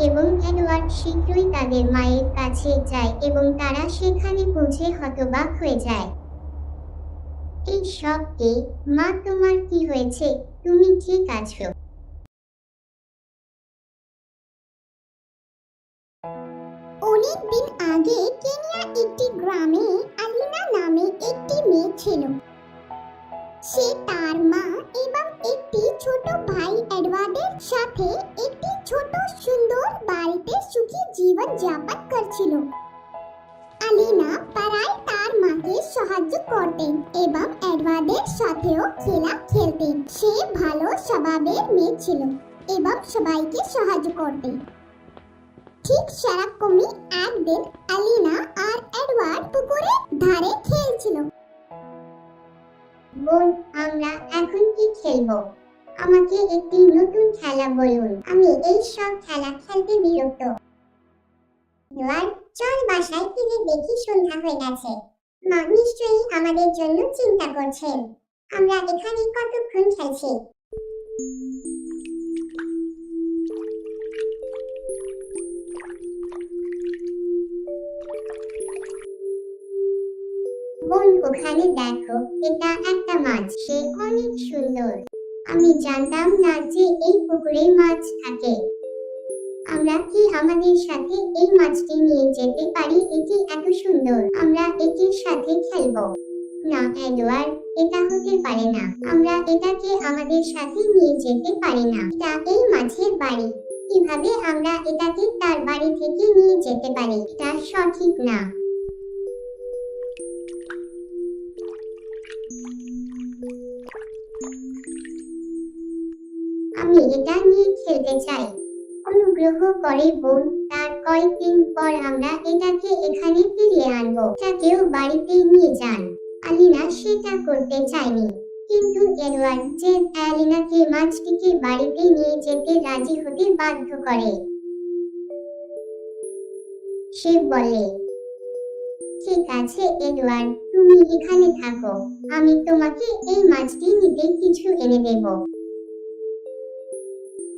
এবং এডওয়ার্ড শীঘ্রই তাদের মায়ের কাছে যায় এবং তারা সেখানে পৌঁছে হতবাক হয়ে যায়। এই সব কি? মা, তোমার কি হয়েছে? তুমি ঠিক আছো? অনেকদিন আগে কেনিয়ার একটি গ্রামে আলিনা নামে একটি মেয়ে ছিল। সে তার মা এবং একটি ছোট ভাই এডওয়ার্ডের সাথে একটি ছোট সুন্দর বাড়িতে সুখী জীবন যাপন করছিল। আলিনা পাড়ায় তার মাকে সাহায্য করতেন এবং এডওয়ার্ডের সাথেও খেলা খেলতেন। সে ভালো স্বভাবের মেয়ে ছিল এবং সবাইকে সাহায্য করতেন। ঠিক সেরকমই একদিন আলিনা আর এডওয়ার্ড পুকুরের ধারে খেলছিল। বোন, আমরা এখন কি খেলবো? আমাকে একটি নতুন খেলা বলুন। আমি এই সব খেলা খেলতে বিরক্ত। এডওয়ার্ড, চল বাসায় ফিরে দেখি সন্ধ্যা হয়ে গেছে। মা নিশ্চয়ই আমাদের জন্য চিন্তা করছেন। আমরা এখানে কতক্ষণ খেলছি। বোন, ওখানে দেখো, এটা একটা মাছ। সে অনেক সুন্দর। আমি জানতাম না যে এই পুকুরে মাছ থাকে। আমরা কি আমাদের সাথে এই মাছটি নিয়ে যেতে পারি? এটি এত সুন্দর। আমরা এটির সাথে খেলবো। না এডওয়ার্ড, এটা হতে পারে না। আমরা এটাকে আমাদের সাথে নিয়ে যেতে পারি না। এটা এই মাছের বাড়ি। কিভাবে আমরা এটাকে তার বাড়ি থেকে নিয়ে যেতে পারি? এটা সঠিক না। আমি এটা নিয়ে খেলতে চাই। অনুগ্রহ করে বোন, তার কয়েকদিন পর আমরা এটাকে এখানে ফিরিয়ে আনবো। এটাকেও বাড়িতে নিয়ে যান। আলিনা সেটা করতে চায়নি, কিন্তু এডওয়ার্ড যে আলিনাকে মাছটিকে বাড়িতে নিয়ে যেতে রাজি হতে বাধ্য করে। সে বলে, ঠিক আছে এডওয়ার্ড, তুমি এখানে থাকো। আমি তোমাকে এই মাছটি নিতে কিছু এনে দেব।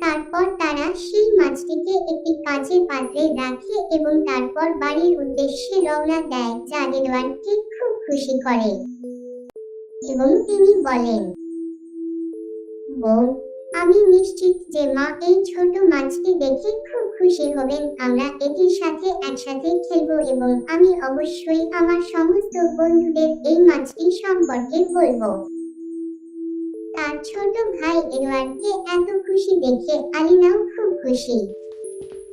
তারপর তারা সেই মাছটিকে একটি কাঁচের পাত্রে রাখে এবং তারপর বাড়ির উদ্দেশ্যে রওনা দেয়, যা এডওয়ার্ডকে খুব খুশি করে। এবং তিনি বলেন, বোন, আমি নিশ্চিত যে মা এই ছোট মাছটি দেখে খুব খুশি হবেন। আমরা এটির সাথে একসাথে খেলবো এবং আমি অবশ্যই আমার সমস্ত বন্ধুদের এই মাছটি সম্পর্কে বলবো। তার ছোট ভাই এডওয়ার্ডকে এত খুশি দেখে আলিনাও খুব খুশি।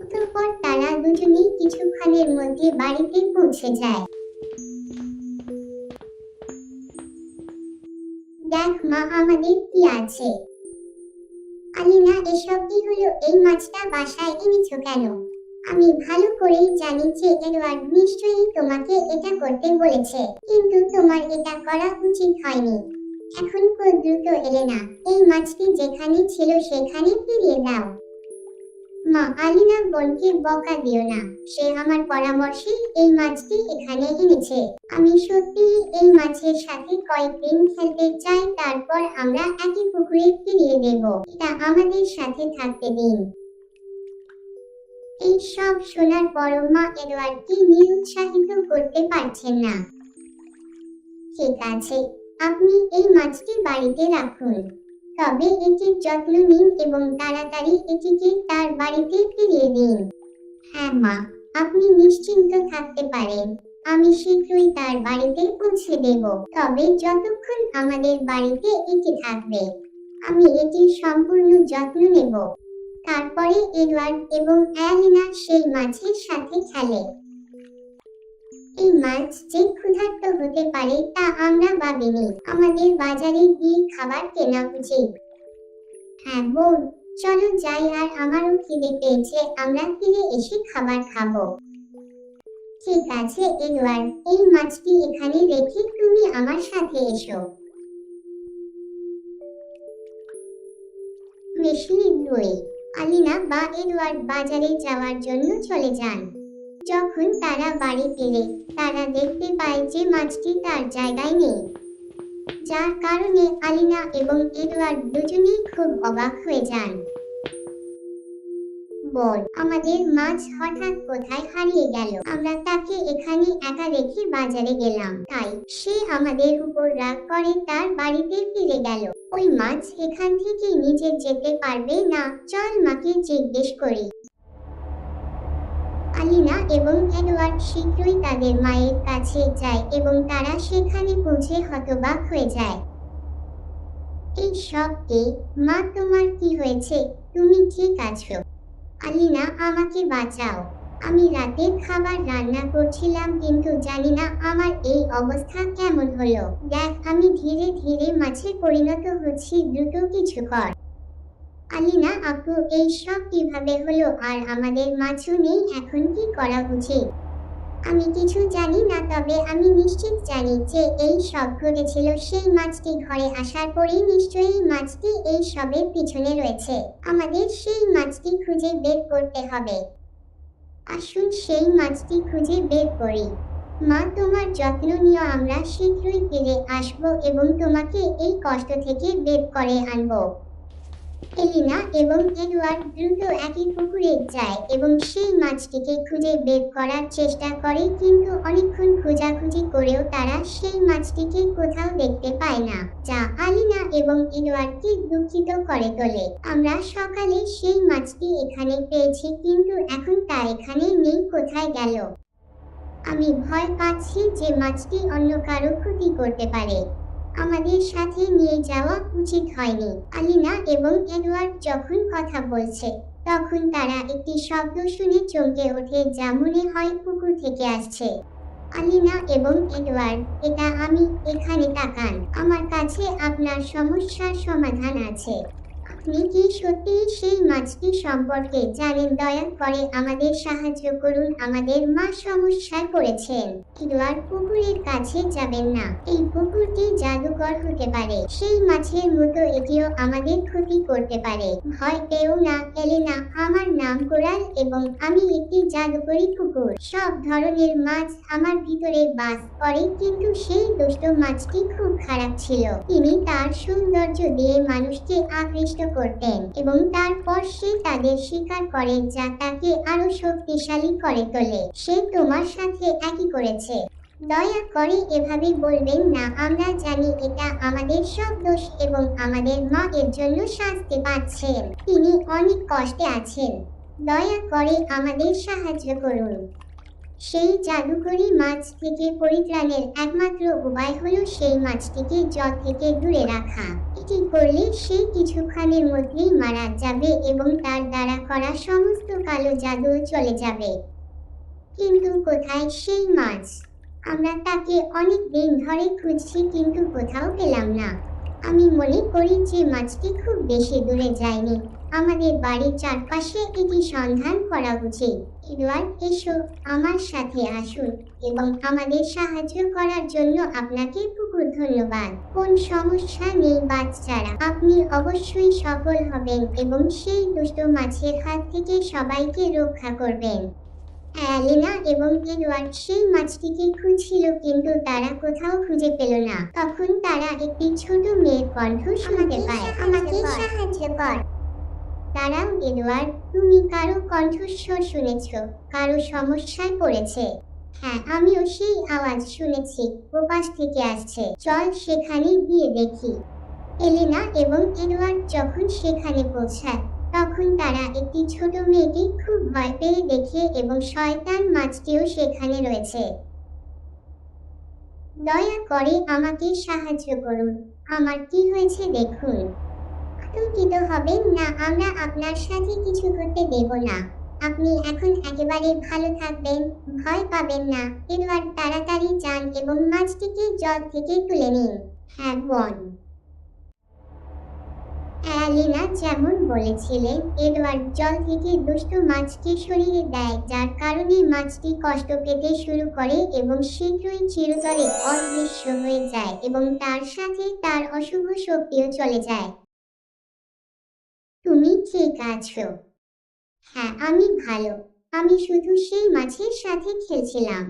অতঃপর তারা দুজনেই কিছুক্ষণের মধ্যে বাড়িতে পৌঁছে যায়। দেখ মা, আমাদের কি আছে। আলিনা, এসব কি হলো? এই মাছটা বাসায় এনেছো কেন? আমি ভালো করেই জানি যে এডওয়ার্ড নিশ্চয়ই তোমাকে এটা করতে বলেছে, কিন্তু তোমার এটা করা উচিত হয়নি। এখন খুব দ্রুত এলে না। এই মাছটি যেখানে ছিল সেখানে ফিরিয়ে দাও। মা, আলিনা বোনকে বকা দিও না। সে আমার পরামর্শে এই মাছটি এখানে এনেছে। আমি সত্যিই এই মাছের সাথে কয়েকদিন খেলতে চাই, তারপর আমরা একই পুকুরে ফিরিয়ে দেব। এটা আমাদের সাথে থাকতে দিন। এই সব শোনার পরও মা এডওয়ার্ডকে নিরুৎসাহিত করতে পারছেন না। ঠিক আছে, আপনি এই মাছটি বাড়িতে রাখুন, তবে এটির যত্ন নিন এবং তাড়াতাড়ি এটিকে তার বাড়িতে ফিরিয়ে দিন। হ্যাঁ মা, আপনি নিশ্চিন্ত থাকতে পারেন। আমি শীঘ্রই তার বাড়িতে পৌঁছে দেব, তবে যতক্ষণ আমাদের বাড়িতে এটি থাকবে আমি এটির সম্পূর্ণ যত্ন নেব। তারপরে এডওয়ার্ড এবং অ্যালিনা সেই মাছের সাথে খেলে। এই মাছ যে ক্ষুধার্ত হতে পারে তা আমরা ভাবিনি। আমাদের বাজারে গিয়ে খাবার কেনা উচিত। হ্যাঁ বোন, চলো যাই, আর আমারও খিদে পেয়েছে। আমরা ফিরে এসে খাবার খাবো। ঠিক আছে এডওয়ার্ড, এই মাছটি এখানে রেখে তুমি আমার সাথে এসো। মিশলি 2। আলিনা বা এডওয়ার্ড বাজারে যাওয়ার জন্য চলে যান। যখন তারা বাড়ি ফিরে, তারা দেখতে পায় যে মাছটি তার জায়গায় নেই, যার কারণে আলিনা এবং এডওয়ার্ড দুজনেই খুব অবাক হয়ে যান। বোন, আমাদের মাছ হঠাৎ কোথায় হারিয়ে গেল। আমরা তাকে এখানে একা রেখে বাজারে গেলাম, তাই সে আমাদের উপর রাগ করে তার বাড়িতে ফিরে গেল। ওই মাছ এখান থেকে নিজে যেতে পারবে না, চল মাকে জিজ্ঞেস করি। আলিনা এবং এডওয়ার্ড শীঘ্রই তাদের মায়ের কাছে যায় এবং তারা সেখানে পৌঁছে হতবাক হয়ে যায়। এই সব কি? মা, তোমার কি হয়েছে? তুমি ঠিক আছো? আলিনা, আমাকে বাঁচাও। আমি রাতের খাবার রান্না করছিলাম, কিন্তু জানি না আমার এই অবস্থা কেমন হলো। দেখ, আমি ধীরে ধীরে মাছে পরিণত হচ্ছি, দ্রুত কিছু কর। আলিনা আপু, এই সব কিভাবে হলো? আর আমাদের মাছও নেই, এখন কি করা উচিত? আমি কিছু জানি না, তবে আমি নিশ্চিত জানি যে এই সব ঘটেছিল সেই মাছটি ঘরে আসার পরেই। নিশ্চয়ই মাছটি এই সবের পিছনে রয়েছে। আমাদের সেই মাছটি খুঁজে বের করতে হবে। আসুন সেই মাছটি খুঁজে বের করি। মা, তোমার যত্ন নিও, আমরা শীঘ্রই ফিরে আসবো এবং তোমাকে এই কষ্ট থেকে বের করে আনবো। এলিনা এবং এডওয়ার্ড দ্রুত একই পুকুরে যায় এবং সেই মাছটিকে খুঁজে বের করার চেষ্টা করে, কিন্তু অনেকক্ষণ খোঁজাখুঁজি করেও তারা সেই মাছটিকে কোথাও দেখতে পায় না, যা আলিনা এবং এডওয়ার্ডকে দুঃখিত করে তোলে। আমরা সকালে সেই মাছটি এখানে পেয়েছি, কিন্তু এখন তা এখানে নেই, কোথায় গেল? আমি ভয় পাচ্ছি যে মাছটি অন্য কারো ক্ষতি করতে পারে। আমাদের সাথে নিয়ে যাওয়া উচিত হয়নি। আলিনা এবং এডওয়ার্ড যখন কথা বলছে, তখন তারা একটি শব্দ শুনে চমকে ওঠে, যা মনে হয় পুকুর থেকে আসছে। আলিনা এবং এডওয়ার্ড, এটা আমি। এখানে তাকান, আমার কাছে আপনার সমস্যার সমাধান আছে। আপনি কি সত্যি সেই মাছটি সম্পর্কে জানেন? দয়া করে আমাদের সাহায্য করুন, আমাদের মা সমস্যায় পড়েছেন। এডওয়ার্ড, পুকুরের কাছে যাবেন না, এই পুকুরটি জাদুকর হতে পারে। সেই মাছের মতো এটিও আমাদের ক্ষতি করতে পারে। ভয় পেও না এলেনা, আমার নাম কোরাল এবং আমি একটি জাদুকরী কুকুর। সব ধরনের মাছ আমার ভিতরে বাস করে, কিন্তু সেই দুষ্ট মাছটি খুব খারাপ ছিল। তিনি তার সৌন্দর্য দিয়ে মানুষকে আকৃষ্ট করতেন এবং তারপর সে তাদের শিকার করে, যা তাকে আরো শক্তিশালী করে তোলে। সে তোমার সাথে একই করেছে। দয়া করে এভাবে বলবেন না, আমরা জানি এটা আমাদের সব দোষ এবং আমাদের মা এর জন্য শাস্তি পাচ্ছেন। তিনি অনেক কষ্টে আছেন। দয়া করে আমাদের সাহায্য করুন। সেই জাদুকরী মাছ থেকে পরিত্রাণের একমাত্র উপায় হলো সেই মাছটিকে জল থেকে দূরে রাখা। এটি করলে সে কিছুক্ষণের মধ্যেই মারা যাবে এবং তার দ্বারা করা সমস্ত কালো জাদু চলে যাবে। কিন্তু কোথায় সেই মাছ? আমরা তাকে অনেক দিন ধরে খুঁজছি, কিন্তু কোথাও পেলাম না। আমি মনে করি যে মাছটি খুব বেশি দূরে যায়নি। আমাদের বাড়ির চারপাশে এটি সন্ধান করা উচিত। এডওয়ার্ড, এসো, আমার সাথে আসুন এবং আমাদের সাহায্য করার জন্য আপনাকে পুকুর ধন্যবাদ। কোন সমস্যা নেই বাচ্চারা, আপনি অবশ্যই সফল হবেন এবং সেই দুষ্ট মাছের হাত থেকে সবাইকে রক্ষা করবেন। অ্যালিনা এবং এডওয়ার্ড সেই মাছটিকে খুঁজছিল, কিন্তু তারা কোথাও খুঁজে পেল না। তখন তারা একটি ছোট মেয়ের কণ্ঠ শুনতে পায়, আমাকে সাহায্য কর। দাঁড়াও এডওয়ার্ড, তুমি কারো কণ্ঠস্বর শুনেছ, কারো সমস্যায় পড়েছে। হ্যাঁ, আমিও সেই আওয়াজ শুনেছি, ওপাশ থেকে আসছে। চল সেখানে গিয়ে দেখি। এলিনা এবং এডওয়ার্ড যখন সেখানে পৌঁছায়, তখন তারা একটি ছোট মেয়েকে খুব ভয় পেয়ে দেখে এবং শয়তান মাছটিও সেখানে রয়েছে। দয়া করে আমাকে সাহায্য করুন, আমার কি হয়েছে দেখুন। আতঙ্কিত হবেন না, আমরা আপনার সাথে কিছু করতে দেব না। আপনি এখন একেবারে ভালো থাকবেন, ভয় পাবেন না। এডওয়ার্ড, তাড়াতাড়ি যান এবং মাছটিকে জল থেকে তুলে নিন। হ্যাঁ বোন। অ্যালিনা যেমন বলেছিলেন, এডওয়ার্ড জল থেকে দুষ্ট মাছটি সরিয়ে দেয়, যার কারণে মাছটি কষ্ট পেতে শুরু করে এবং শীঘ্রই চিরতরে অদৃশ্য হয়ে যায় এবং তার সাথে তার অশুভ শক্তিও চলে যায়। তুমি ঠিক আছো? হ্যাঁ, আমি ভালো। আমি শুধু সেই মাছের সাথে খেলছিলাম।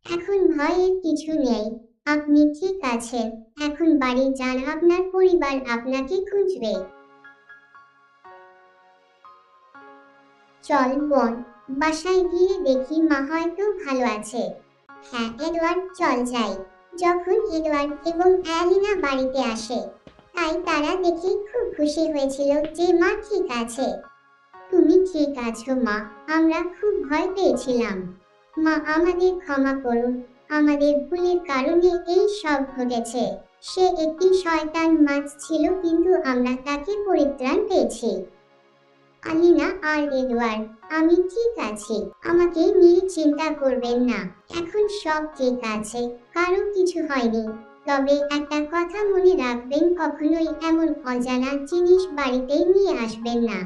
এখন ভয়ের কিছু নেই। আপনি ঠিক আছেন। এখন বাড়ি যান, আপনার পরিবার আপনাকে খুঁজবে। চল বোন, বাসায় গিয়ে দেখি মা হয়তো ভালো আছে। হ্যাঁ এডওয়ার্ড, চল যাই। যখন এডওয়ার্ড এবং অ্যালিনা বাড়িতে আসে, তাই তারা দেখে খুব খুশি হয়েছিল যে মা ঠিক আছে। তুমি ঠিক আছো মা, আমরা খুব ভয় পেয়েছিলাম। মা আমাদের ক্ষমা করুন, আমাদের ভুলের কারণে এই সব ঘটেছে। সে একটি শয়তান মাছ ছিল, কিন্তু আমরা তাকে পরিত্রাণ পেয়েছি। আলিনা আর এডওয়ার্ড, আমি ঠিক আছি, আমাকে নিয়ে চিন্তা করবেন না। এখন সব ঠিক আছে, কারো কিছু হয়নি। তবে একটা কথা মনে রাখবেন, কখনোই এমন অজানা জিনিস বাড়িতে নিয়ে আসবেন না।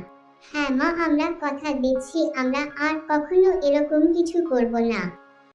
হ্যাঁ মা, আমরা কথা দিচ্ছি আমরা আর কখনো এরকম কিছু করব না।